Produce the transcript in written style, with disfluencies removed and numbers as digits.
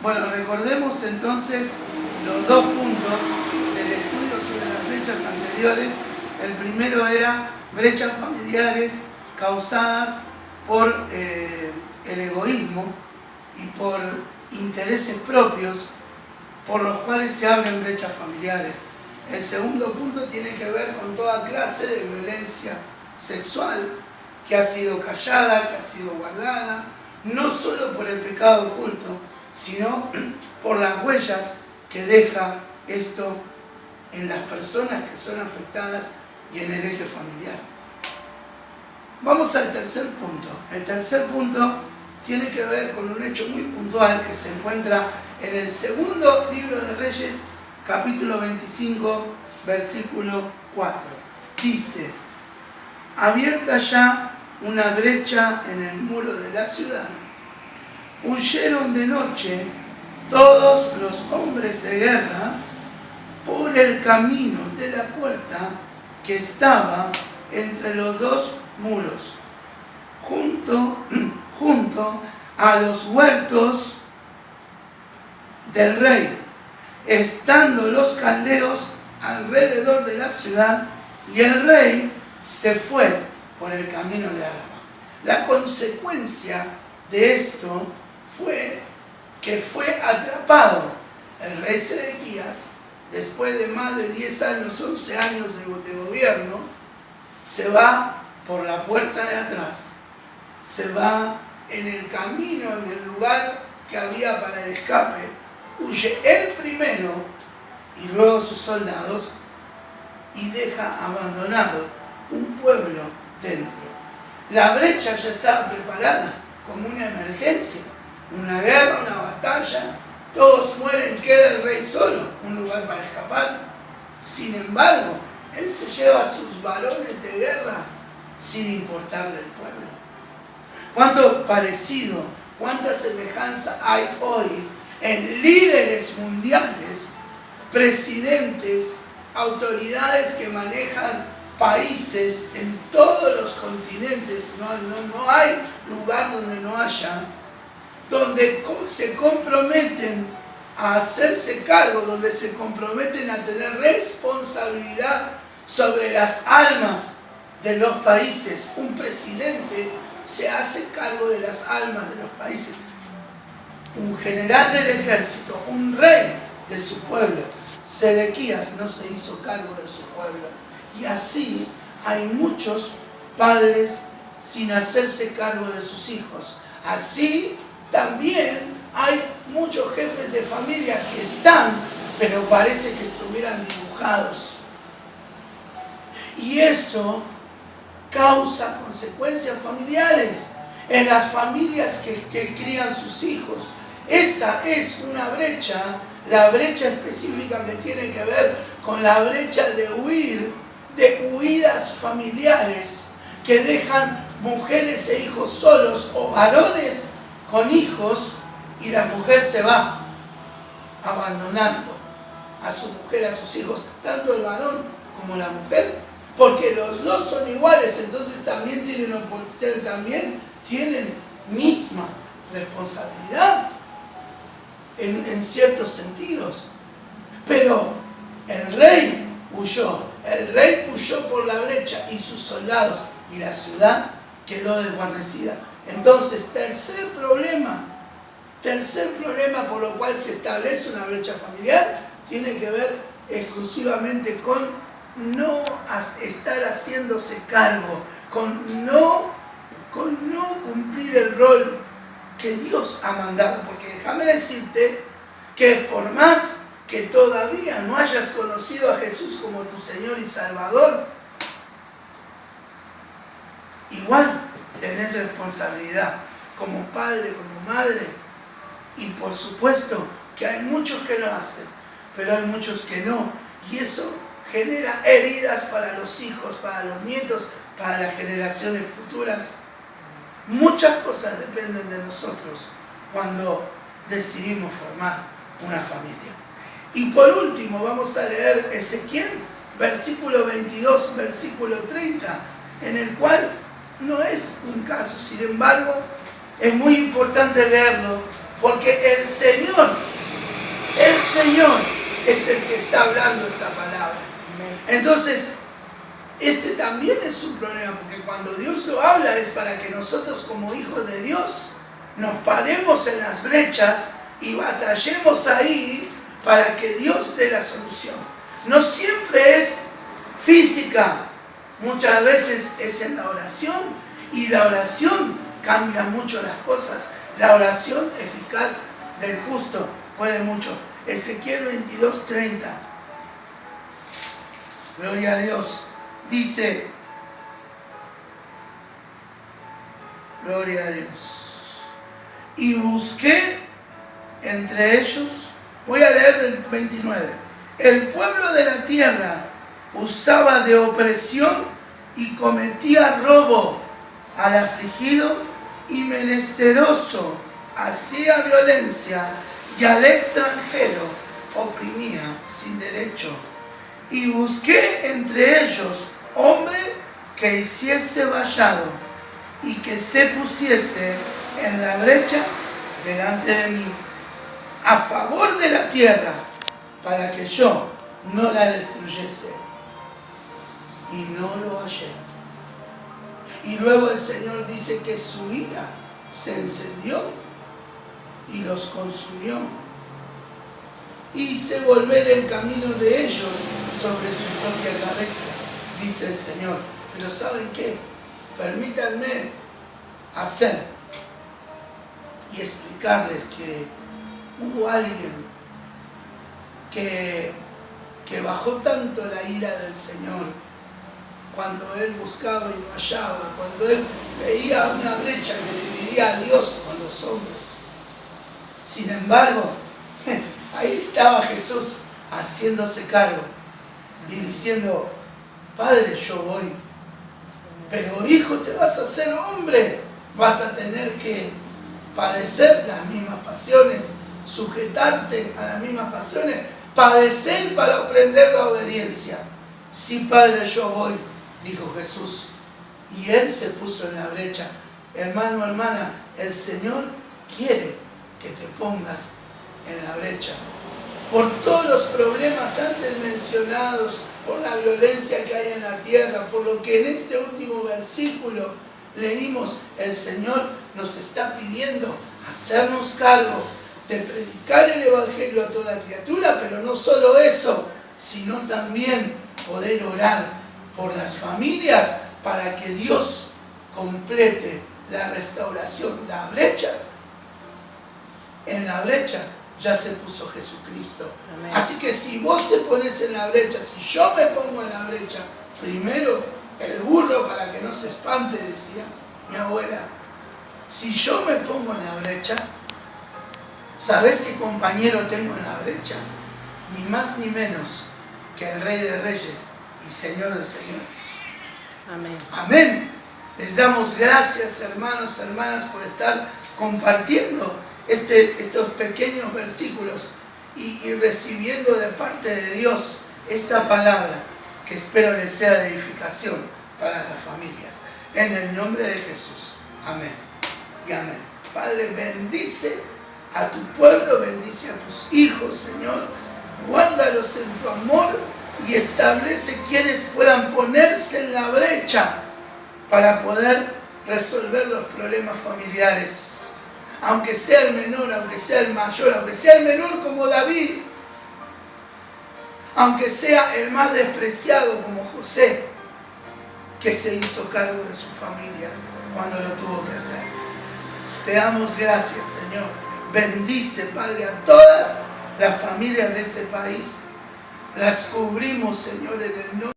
Bueno, recordemos entonces los dos puntos del estudio sobre las brechas anteriores. El primero era brechas familiares causadas por el egoísmo y por intereses propios, por los cuales se abren brechas familiares. El segundo punto tiene que ver con toda clase de violencia sexual que ha sido callada, que ha sido guardada, no solo por el pecado oculto, sino por las huellas que deja esto en las personas que son afectadas y en el eje familiar. Vamos al tercer punto. El tercer punto tiene que ver con un hecho muy puntual que se encuentra en el segundo libro de Reyes, capítulo 25, versículo 4. Dice: abierta ya una brecha en el muro de la ciudad, huyeron de noche todos los hombres de guerra por el camino de la puerta que estaba entre los dos muros, junto a los huertos del rey, estando los caldeos alrededor de la ciudad, y el rey se fue por el camino de Araba. La consecuencia de esto fue que fue atrapado el rey Sedequías, después de más de 10 años, 11 años de gobierno, se va por la puerta de atrás, se va en el camino, en el lugar que había para el escape, huye él primero y luego sus soldados, y deja abandonado un pueblo dentro. La brecha ya estaba preparada como una emergencia, una guerra, una batalla, todos mueren, queda el rey solo, un lugar para escapar. Sin embargo, él se lleva a sus varones de guerra sin importarle el pueblo. ¿Cuánto parecido, cuánta semejanza hay hoy en líderes mundiales, presidentes, autoridades que manejan países en todos los continentes? No hay lugar donde no haya, donde se comprometen a hacerse cargo, donde se comprometen a tener responsabilidad sobre las almas de los países. Un presidente se hace cargo de las almas de los países. Un general del ejército, un rey de su pueblo. Sedequías no se hizo cargo de su pueblo. Y así hay muchos padres sin hacerse cargo de sus hijos. Así también hay muchos jefes de familia que están, pero parece que estuvieran dibujados. Y eso causa consecuencias familiares en las familias que crían sus hijos. Esa es una brecha, la brecha específica que tiene que ver con la brecha de huir, de huidas familiares que dejan mujeres e hijos solos, o varones con hijos, y la mujer se va abandonando a su mujer, a sus hijos, tanto el varón como la mujer, porque los dos son iguales, entonces también tienen misma responsabilidad en ciertos sentidos. Pero el rey huyó por la brecha, y sus soldados y la ciudad quedó desguarnecida. Entonces, tercer problema por lo cual se establece una brecha familiar, tiene que ver exclusivamente con no estar haciéndose cargo, con no cumplir el rol que Dios ha mandado. Porque déjame decirte que por más que todavía no hayas conocido a Jesús como tu Señor y Salvador, igual tenés responsabilidad como padre, como madre. Y por supuesto que hay muchos que lo hacen, pero hay muchos que no. Y eso genera heridas para los hijos, para los nietos, para las generaciones futuras. Muchas cosas dependen de nosotros cuando decidimos formar una familia. Y por último vamos a leer Ezequiel, versículo 22, versículo 30, en el cual no es un caso, sin embargo, es muy importante leerlo, Porque el Señor es el que está hablando esta palabra. Entonces, este también es un problema, porque cuando Dios lo habla es para que nosotros como hijos de Dios nos paremos en las brechas y batallemos ahí para que Dios dé la solución. No siempre es física, muchas veces es en la oración, y la oración cambia mucho las cosas. La oración eficaz del justo puede mucho. Ezequiel 22:30. Gloria a Dios. Dice, gloria a Dios. Y busqué entre ellos, voy a leer del 29. El pueblo de la tierra usaba de opresión y cometía robo al afligido y menesteroso, hacía violencia y al extranjero oprimía sin derecho. Y busqué entre ellos hombre que hiciese vallado y que se pusiese en la brecha delante de mí, a favor de la tierra, para que yo no la destruyese. Y no lo hallé. Y luego el Señor dice que su ira se encendió y los consumió. Hice volver el camino de ellos sobre su propia cabeza, dice el Señor. Pero ¿saben qué? Permítanme hacer y explicarles que hubo alguien que bajó tanto la ira del Señor cuando Él buscaba y no hallaba, cuando Él veía una brecha que dividía a Dios con los hombres. Sin embargo, ahí estaba Jesús haciéndose cargo y diciendo, Padre, yo voy, pero hijo, te vas a hacer hombre, vas a tener que padecer las mismas pasiones, sujetarte a las mismas pasiones, padecer para aprender la obediencia. Sí, Padre, yo voy, dijo Jesús. Y Él se puso en la brecha. Hermano, hermana, el Señor quiere que te pongas en la brecha. Por todos los problemas antes mencionados, por la violencia que hay en la tierra, por lo que en este último versículo leímos, el Señor nos está pidiendo hacernos cargo de predicar el Evangelio a toda criatura, pero no solo eso, sino también poder orar por las familias para que Dios complete la restauración. La brecha, en la brecha ya se puso Jesucristo. Amén. Así que si vos te pones en la brecha, si yo me pongo en la brecha, primero el burro para que no se espante, decía mi abuela. Si yo me pongo en la brecha, ¿sabés qué compañero tengo en la brecha? Ni más ni menos que el Rey de Reyes y Señor de Señores. Amén. Amén. Les damos gracias, hermanos, hermanas, por estar compartiendo estos pequeños versículos y recibiendo de parte de Dios esta palabra que espero les sea de edificación para las familias. En el nombre de Jesús. Amén y amén. Padre, bendice a tu pueblo, bendice a tus hijos, Señor. Guárdalos en tu amor y establece quienes puedan ponerse en la brecha para poder resolver los problemas familiares. Aunque sea el menor, aunque sea el mayor, aunque sea el menor como David, aunque sea el más despreciado como José, que se hizo cargo de su familia cuando lo tuvo que hacer. Te damos gracias, Señor. Bendice, Padre, a todas las familias de este país. Las cubrimos, Señor, en el nombre